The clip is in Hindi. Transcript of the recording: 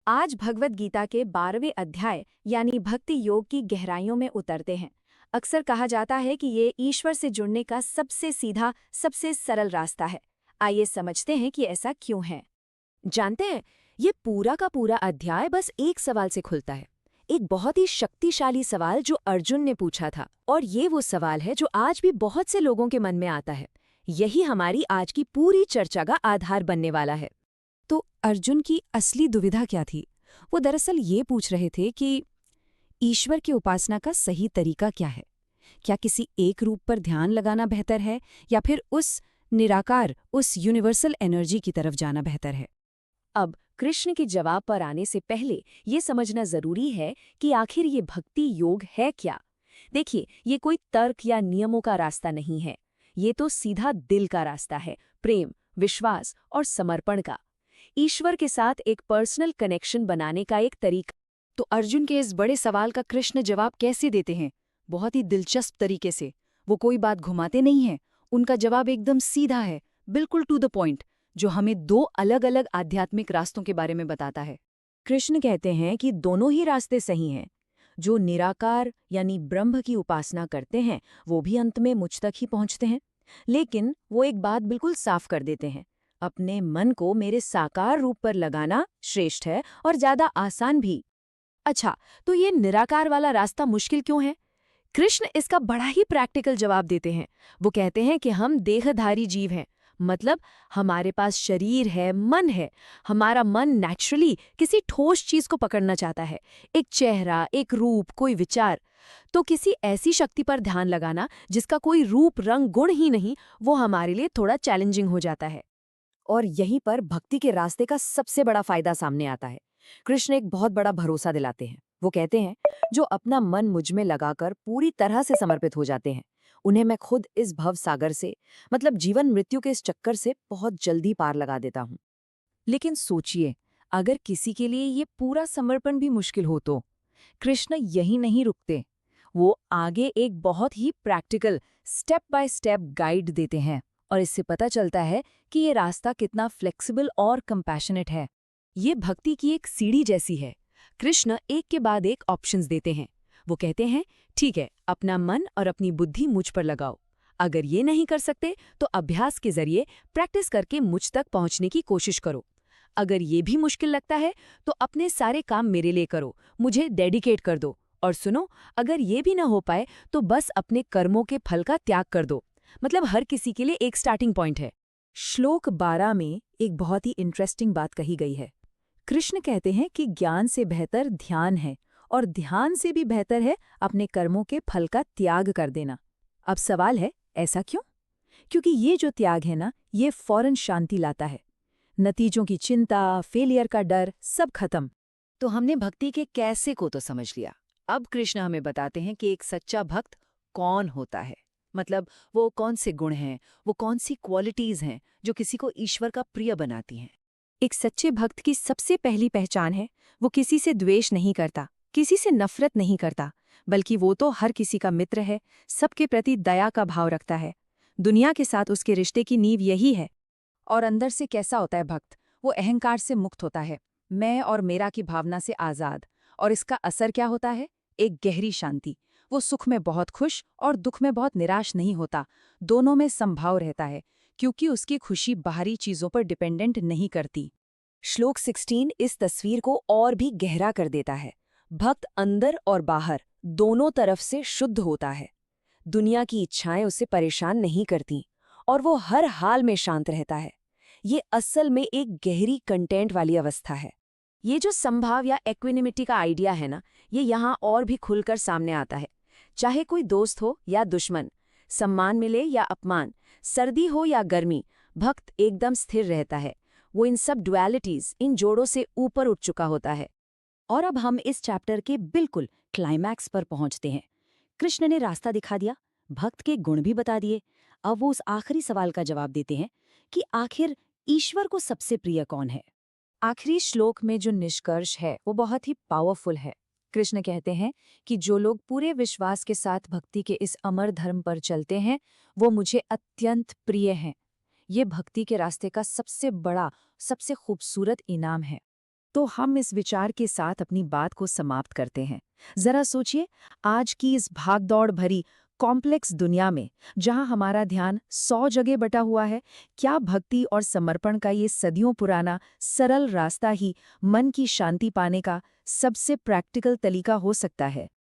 आज भगवत गीता के 12वें अध्याय यानी भक्ति योग की गहराइयों में उतरते हैं। अक्सर कहा जाता है कि ये ईश्वर से जुड़ने का सबसे सीधा, सबसे सरल रास्ता है। आइए समझते हैं कि ऐसा क्यों है। जानते हैं, ये पूरा का पूरा अध्याय बस एक सवाल से खुलता है। एक बहुत ही शक्तिशाली सवाल जो अर्जुन ने पूछा था, और ये वो सवाल है जो आज भी बहुत से लोगों के मन में आता है। यही हमारी आज की पूरी चर्चा का आधार बनने वाला है। तो अर्जुन की असली दुविधा क्या थी? वो दरअसल ये पूछ रहे थे कि ईश्वर की उपासना का सही तरीका क्या है। क्या किसी एक रूप पर ध्यान लगाना बेहतर है, या फिर उस निराकार, उस यूनिवर्सल एनर्जी की तरफ जाना बेहतर है? अब कृष्ण के जवाब पर आने से पहले ये समझना जरूरी है कि आखिर ये भक्ति योग है क्या। देखिए, ये कोई तर्क या नियमों का रास्ता नहीं है। ये तो सीधा दिल का रास्ता है, प्रेम, विश्वास और समर्पण का। ईश्वर के साथ एक पर्सनल कनेक्शन बनाने का एक तरीका। तो अर्जुन के इस बड़े सवाल का कृष्ण जवाब कैसे देते हैं? बहुत ही दिलचस्प तरीके से। वो कोई बात घुमाते नहीं हैं। उनका जवाब एकदम सीधा है, बिल्कुल टू द पॉइंट, जो हमें दो अलग अलग आध्यात्मिक रास्तों के बारे में बताता है। कृष्ण कहते हैं कि दोनों ही रास्ते सही हैं। जो निराकार यानी ब्रह्म की उपासना करते हैं, वो भी अंत में मुझ तक ही पहुंचते हैं। लेकिन वो एक बात बिल्कुल साफ कर देते हैं, अपने मन को मेरे साकार रूप पर लगाना श्रेष्ठ है और ज्यादा आसान भी। अच्छा, तो ये निराकार वाला रास्ता मुश्किल क्यों है? कृष्ण इसका बड़ा ही प्रैक्टिकल जवाब देते हैं। वो कहते हैं कि हम देहधारी जीव हैं, मतलब हमारे पास शरीर है, मन है। हमारा मन नेचुरली किसी ठोस चीज को पकड़ना चाहता है, एक चेहरा, एक रूप, कोई विचार। तो किसी ऐसी शक्ति पर ध्यान लगाना जिसका कोई रूप, रंग, गुण ही नहीं, वो हमारे लिए थोड़ा चैलेंजिंग हो जाता है। और यहीं पर भक्ति के रास्ते का सबसे बड़ा फायदा सामने आता है। कृष्ण एक बहुत बड़ा भरोसा दिलाते हैं। वो कहते हैं, जो अपना मन मुझ में लगाकर पूरी तरह से समर्पित हो जाते हैं, उन्हें मैं खुद इस भव सागर से, मतलब जीवन मृत्यु के इस चक्कर से बहुत जल्दी पार लगा देता हूँ। लेकिन सोचिए, अगर किसी के लिए ये पूरा समर्पण भी मुश्किल हो तो? कृष्ण यही नहीं रुकते। वो आगे एक बहुत ही practical, step by step guide देते हैं, और इससे पता चलता है कि ये रास्ता कितना फ्लेक्सिबल और कंपैशनेट है। ये भक्ति की एक सीढ़ी जैसी है। कृष्ण एक के बाद एक ऑप्शंस देते हैं। वो कहते हैं, ठीक है, अपना मन और अपनी बुद्धि मुझ पर लगाओ। अगर ये नहीं कर सकते तो अभ्यास के जरिए प्रैक्टिस करके मुझ तक पहुंचने की कोशिश करो। अगर ये भी मुश्किल लगता है तो अपने सारे काम मेरे लिए करो, मुझे डेडिकेट कर दो। और सुनो, अगर ये भी ना हो पाए तो बस अपने कर्मों के फल का त्याग कर दो। मतलब हर किसी के लिए एक स्टार्टिंग पॉइंट है। श्लोक 12 में एक बहुत ही इंटरेस्टिंग बात कही गई है। कृष्ण कहते हैं कि ज्ञान से बेहतर ध्यान है, और ध्यान से भी बेहतर है अपने कर्मों के फल का त्याग कर देना। अब सवाल है, ऐसा क्यों? क्योंकि ये जो त्याग है ना, ये फौरन शांति लाता है। नतीजों की चिंता, फेलियर का डर, सब खत्म। तो हमने भक्ति के कैसे को तो समझ लिया। अब कृष्ण हमें बताते हैं कि एक सच्चा भक्त कौन होता है। मतलब वो कौन से गुण हैं, वो कौन सी क्वालिटीज हैं जो किसी को ईश्वर का प्रिय बनाती हैं। एक सच्चे भक्त की सबसे पहली पहचान है, वो किसी से द्वेष नहीं करता, किसी से नफरत नहीं करता, बल्कि वो तो हर किसी का मित्र है, सबके प्रति दया का भाव रखता है। दुनिया के साथ उसके रिश्ते की नींव यही है। और अंदर से कैसा होता है भक्त? वो अहंकार से मुक्त होता है, मैं और मेरा की भावना से आजाद। और इसका असर क्या होता है? एक गहरी शांति। वो सुख में बहुत खुश और दुख में बहुत निराश नहीं होता, दोनों में संभाव रहता है, क्योंकि उसकी खुशी बाहरी चीजों पर डिपेंडेंट नहीं करती। श्लोक 16 इस तस्वीर को और भी गहरा कर देता है। भक्त अंदर और बाहर दोनों तरफ से शुद्ध होता है। दुनिया की इच्छाएं उसे परेशान नहीं करती, और वो हर हाल में शांत रहता है। ये असल में एक गहरी कंटेंट वाली अवस्था है। ये जो संभाव या एक्विनिमिटी का आइडिया है ना, ये यहाँ और भी खुलकर सामने आता है। चाहे कोई दोस्त हो या दुश्मन, सम्मान मिले या अपमान, सर्दी हो या गर्मी, भक्त एकदम स्थिर रहता है। वो इन सब डुअलिटीज, इन जोड़ों से ऊपर उठ चुका होता है। और अब हम इस चैप्टर के बिल्कुल क्लाइमैक्स पर पहुंचते हैं। कृष्ण ने रास्ता दिखा दिया, भक्त के गुण भी बता दिए। अब वो उस आखिरी सवाल का जवाब देते हैं कि आखिर ईश्वर को सबसे प्रिय कौन है। आखिरी श्लोक में जो निष्कर्ष है वो बहुत ही पावरफुल है। कृष्ण कहते हैं कि जो लोग पूरे विश्वास के साथ भक्ति के इस अमर धर्म पर चलते हैं, वो मुझे अत्यंत प्रिय हैं। ये भक्ति के रास्ते का सबसे बड़ा, सबसे खूबसूरत इनाम है। तो हम इस विचार के साथ अपनी बात को समाप्त करते हैं। जरा सोचिए, आज की इस भागदौड़ भरी कॉम्प्लेक्स दुनिया में जहां हमारा ध्यान 100 जगह बटा हुआ है, क्या भक्ति और समर्पण का ये सदियों पुराना सरल रास्ता ही मन की शांति पाने का सबसे प्रैक्टिकल तरीका हो सकता है?